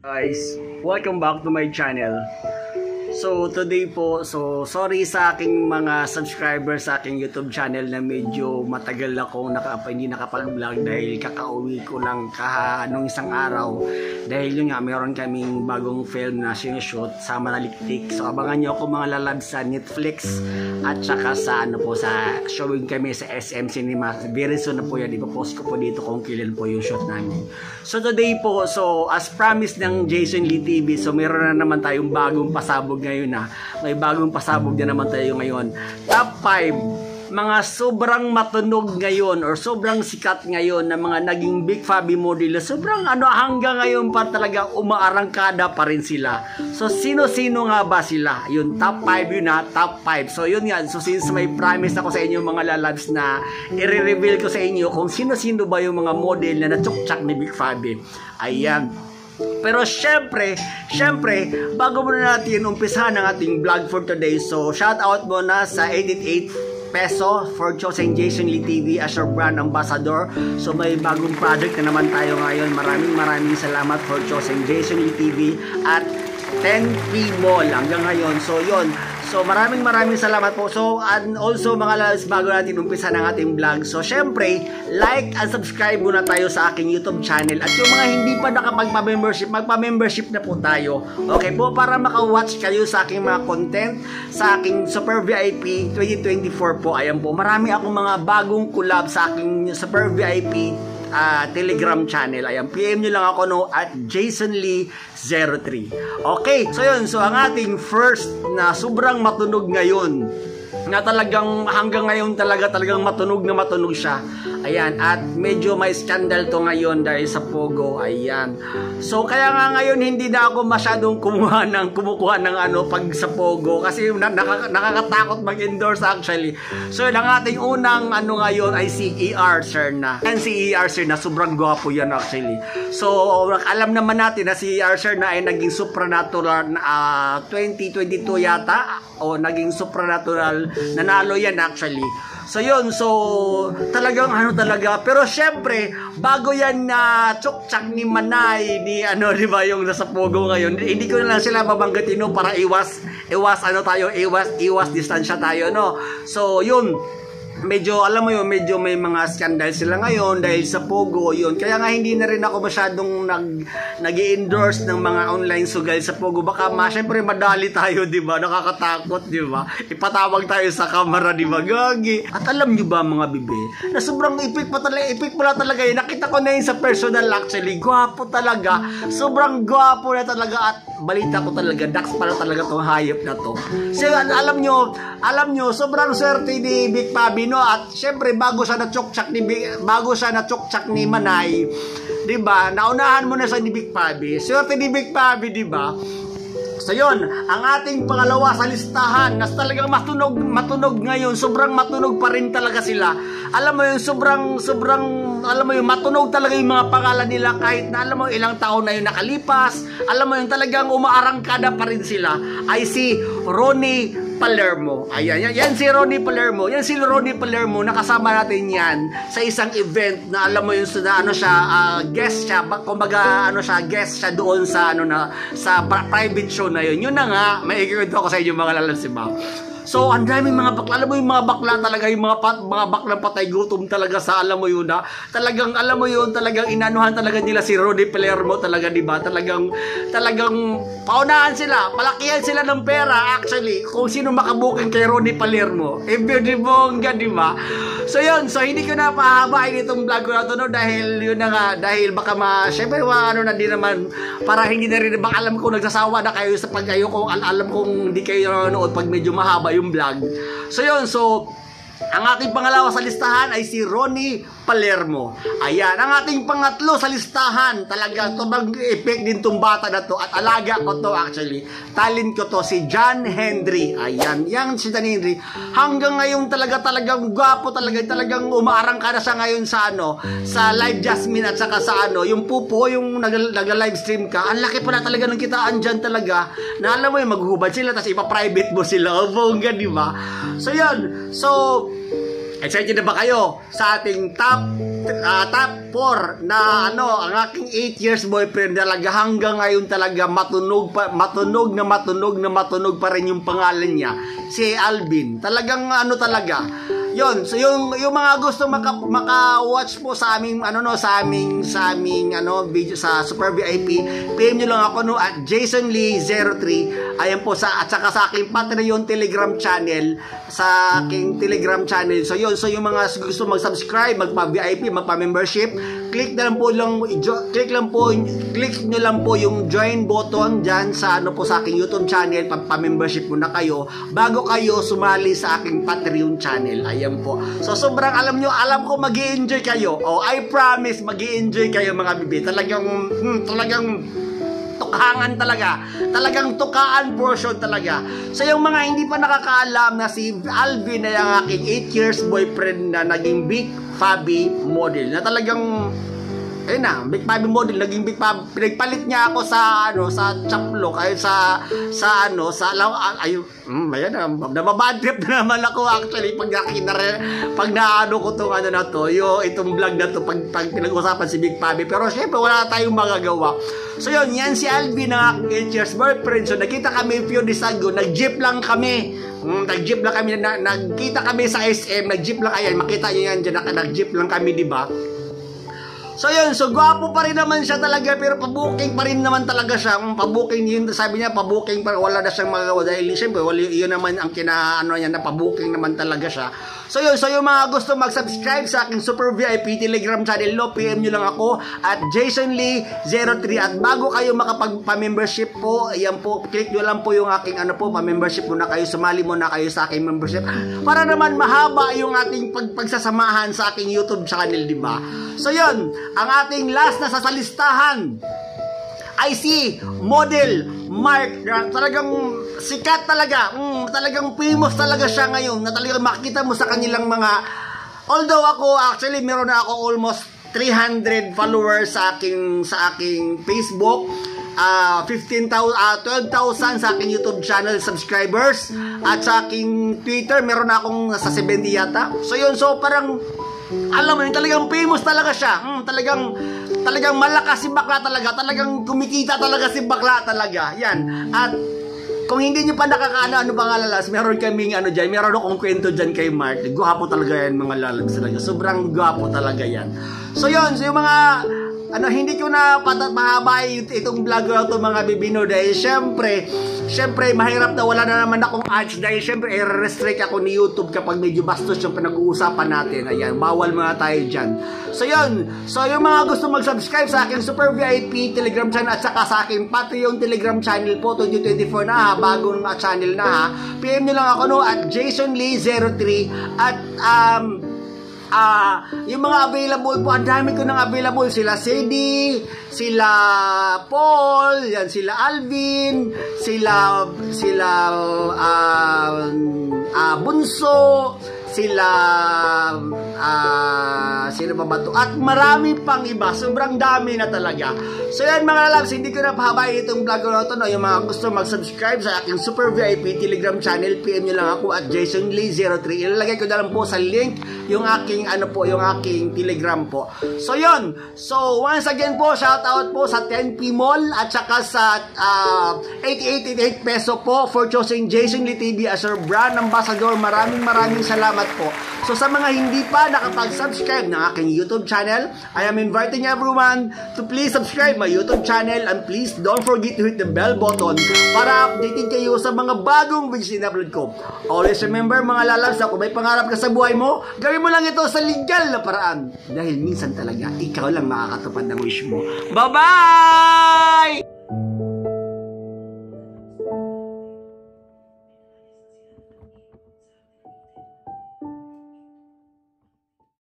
Guys, welcome back to my channel. So today po, sorry sa aking mga subscribers sa aking YouTube channel na medyo matagal akong hindi nakapag-vlog dahil kakauwi ko lang nung isang araw. Dahil yun nga, meron kaming bagong film na sinushoot sa Manaliktik. So abangan nyo ako mga lalab sa Netflix at saka sa showing kami sa SM Cinema. Very soon na po yan, ipapost ko po dito kung kailan po yung shoot namin. So today po, as promised ng Jason Lee TV, so meron na naman tayong bagong pasabog ngayon na. May bagong pasabog na naman tayo ngayon. Top 5 mga sobrang matunog ngayon or sobrang sikat ngayon na mga naging Big Fabi model. Sobrang hanggang ngayon pa talaga umaarangkada pa rin sila. So sino-sino nga ba sila? Yun, top 5 yun na, top 5. So yun nga, so since may promise ako sa inyo mga lalabs na i-reveal ko sa inyo kung sino-sino ba yung mga model na natsuktsak ni Big Fabi. Ayan. Pero syempre, bago muna natin umpisahan ang ating vlog for today, so shout out muna sa 88 peso for choosing Jason Lee TV as your brand ambassador. So may bagong project na naman tayo ngayon. Maraming salamat for choosing Jason Lee TV at 10 free mall hanggang ngayon. So yun. So maraming salamat po. So and also mga lalabs, bago natin umpisa ng ating vlog, so syempre like and subscribe muna tayo sa aking YouTube channel. At yung mga hindi pa nakapagpa-membership, magpa-membership na po tayo. Okay po, para maka-watch kayo sa aking mga content sa aking Super VIP 2024 po. Ayan po, marami akong mga bagong collab sa aking Super VIP Telegram channel. Ayan, PM nyo lang ako at Jason Lee 03. Okay, so yun, so ang ating first na sobrang matunog ngayon, na talagang hanggang ngayon talagang matunog siya. Ayan, at medyo may scandal to ngayon dahil sa Pogo. Ayan. So kaya nga ngayon hindi na ako masyadong kumukuha ng pag sa Pogo kasi nakakatakot mag-endorse actually. So ang ating unang ngayon ay si ER Sir na. And si ER Sir na sobrang gwapo yan actually. So alam naman natin na si ER Sir na ay naging supernatural 2022 yata o naging supernatural, nanalo yan actually. So yun, so talagang pero syempre bago yan na tsuktsak ni Manay ni di ba yung nasa Pogo ngayon, hindi ko na lang sila babanggitin para iwas distansya tayo So yun, medyo alam mo yun, medyo may mga scandal sila ngayon dahil sa Pogo yun. Kaya nga hindi na rin ako masyadong nag-i-endorse ng mga online sugal sa Pogo. Baka syempre madali tayo, di ba? Nakakatakot, di ba? Ipatawag tayo sa kamera, di ba? Gagi. At alam nyo ba mga bibe, na sobrang ipik pala talaga yun. Nakita ko na yun sa personal actually. Gwapo talaga. Sobrang gwapo na talaga at balita ko talaga, Dax pala talaga tong hayop na to. So alam nyo, sobrang swerte ni Big Fabi. At syempre bago siya natsuktsak ni Manay, 'di ba? Naunahan mo na sa ni Big Fabi. Swerte ni Big Fabi, 'di ba? So yun, ang ating pangalawa sa listahan na talagang matunog ngayon, sobrang matunog pa rin talaga sila. Alam mo yung sobrang alam mo yung matunog talaga yung mga pangalan nila kahit na alam mo ilang taon na yung nakalipas. Alam mo yung talagang umaarangkada pa rin sila ay si Ronnie Palermo. Ayan, yan si Ronnie Palermo. Yan si Ronnie Palermo, nakasama natin yan sa isang event na alam mo yung guest siya, kumbaga guest siya doon sa sa private show na yun. Yun na nga, may ikikwento ako sa inyo mga lalabs, diba? So, ang daming mga bakla. Alam mo yung mga bakla talaga, yung mga baklang patay gutom talaga sa alam mo yun talagang alam mo yun, talagang inanuhan talaga nila si Ronnie Palermo talaga, diba? Talagang paunahan sila, palakihan sila ng pera actually kung sino makabuking kay Ronnie Palermo. Bongga, diba? So yun, so hindi ko na pahabain itong vlog ko na to dahil yun na nga, dahil baka syempre na din naman, para hindi na rin, baka alam ko nagsasawa na kayo sa pagkayo kung alam kong hindi kayo nanonood pag medyo mahaba yung vlog. So yun, so ang ating pangalawa sa listahan ay si Ronnie Palermo. Ayan, ang ating pangatlo sa listahan, talagang epic din tong bata na to at alaga ko to actually. Talent ko to, si John Henry. Ayan, yan si John Henry. Hanggang ngayon talagang gwapo talagang umaarangkada siya ngayon sa Live Jasmine at saka sa yung Pupo, yung nagla-live stream ka. Ang laki pala talaga ng kitaan dyan talaga. Na alam mo yung maghuhubad sila tapos ipa-private mo sila. Bongga, di ba? So yun. So excited na ba kayo sa ating top top 4 na ang aking 8 years boyfriend talaga hanggang ngayon talaga matunog pa rin yung pangalan niya, si Alvin. Talagang talaga. Yon, so yung mga gusto maka-watch po sa aming sa aming video sa Super VIP, PM niyo lang ako at Jason Lee 03. Ayan po at saka sa aking Patreon Telegram channel, sa aking Telegram channel. So yun, so yung mga gusto mag-subscribe, magpa-VIP, magpa-membership, click niyo lang po yung join button diyan sa sa aking YouTube channel, pa-membership muna kayo bago kayo sumali sa aking Patreon channel. Ayan po. So sobrang alam ko magi-enjoy kayo. I promise magi-enjoy kayo mga bibi. Talagang tukhangan talaga. Talagang tukaan portion talaga. So yung mga hindi pa nakakaalam na si Alvin ay ang aking 8 years boyfriend na naging Big Fabi model. Na talagang Big Fabi model, naging Big Fabi. Pinagpalit niya ako sa chaplok ay nababad trip na naman ako actually pag naano ko tong itong vlog na to pag pinag-usapan si Big Fabi. Pero syempre wala tayong magagawa. So yan si Alvin na 8 years boyfriend. So nakita kami few days ago, nag-jeep lang kami. Nagkita kami sa SM, nag-jeep lang. Ayan, makita nyo yan dyan, nag-jeep lang kami, diba? So yun, so gwapo pa rin naman siya talaga, pero pabuking pa rin naman talaga siya. Pabuking yun, sabi niya, pabuking pa, wala na siyang magagawa dahil siyempre, yun naman ang niya na pabuking naman talaga siya. So yun, so yung mga gusto mag-subscribe sa aking Super VIP Telegram channel, PM nyo lang ako at Jason Lee 03. At bago kayo makapag-membership po, ayan po, click nyo lang po yung aking pa-membership muna kayo, sumali muna kayo sa aking membership para naman mahaba yung ating pagsasamahan sa aking YouTube channel, diba? So yun, ang ating last na sa listahan ay si Model Mark. Talagang sikat talaga. Talagang famous talaga siya ngayon. Na talagang makikita mo sa kanilang although ako actually meron na ako almost 300 followers sa aking Facebook. 12,000 sa aking YouTube channel subscribers. At sa aking Twitter meron na akong nasa 70 yata. So yun, so parang alam mo yun, talagang famous talaga siya. Talagang malakas si bakla talaga. Talagang kumikita talaga si bakla talaga. Yan. At kung hindi nyo pa nakakaano, mga lalas, meron kaming meron akong kwento dyan kay Mark. Gwapo talaga yan mga lalas talaga. Sobrang gwapo talaga yan. So yun, so yung mga hindi ko na mahabay itong vlog na ito mga bibino dahil syempre mahirap na wala na naman akong ads dahil syempre i-restrict ako ni YouTube kapag medyo bastos yung pinag-uusapan natin. Ayan, bawal mga tayo dyan. So yun, so yung mga gusto mag-subscribe sa aking Super VIP Telegram channel at saka sa aking Patreon Telegram channel po 2024 na bagong channel na PM nyo lang ako at Jason Lee 03 at yung mga available po, ang dami ko nang available. Sila Sadie, sila Paul, yan, sila Alvin, sila Bunso, sila sino pa ba to? At marami pang iba. Sobrang dami na talaga. So yan mga lalabs, hindi ko na pahabay itong vlog na ito. Yung mga gusto mag-subscribe sa aking Super VIP Telegram channel, PM nyo lang ako at Jason Lee 03. Ilalagay ko na lang po sa link yung aking yung aking Telegram po. So yun. So once again po, shout out po sa 10P Mall at saka sa 8888 peso po for choosing Jason Lee TV as your brand ambassador. Maraming salamat po. So sa mga hindi pa nakapag-subscribe ng aking YouTube channel, I am inviting everyone to please subscribe my YouTube channel and please don't forget to hit the bell button para updated kayo sa mga bagong videos na upload ko. Always remember mga lalabs, kung may pangarap ka sa buhay mo, gawin mo lang ito sa legal na paraan dahil minsan talaga ikaw lang makakatupad ng wish mo. Bye-bye!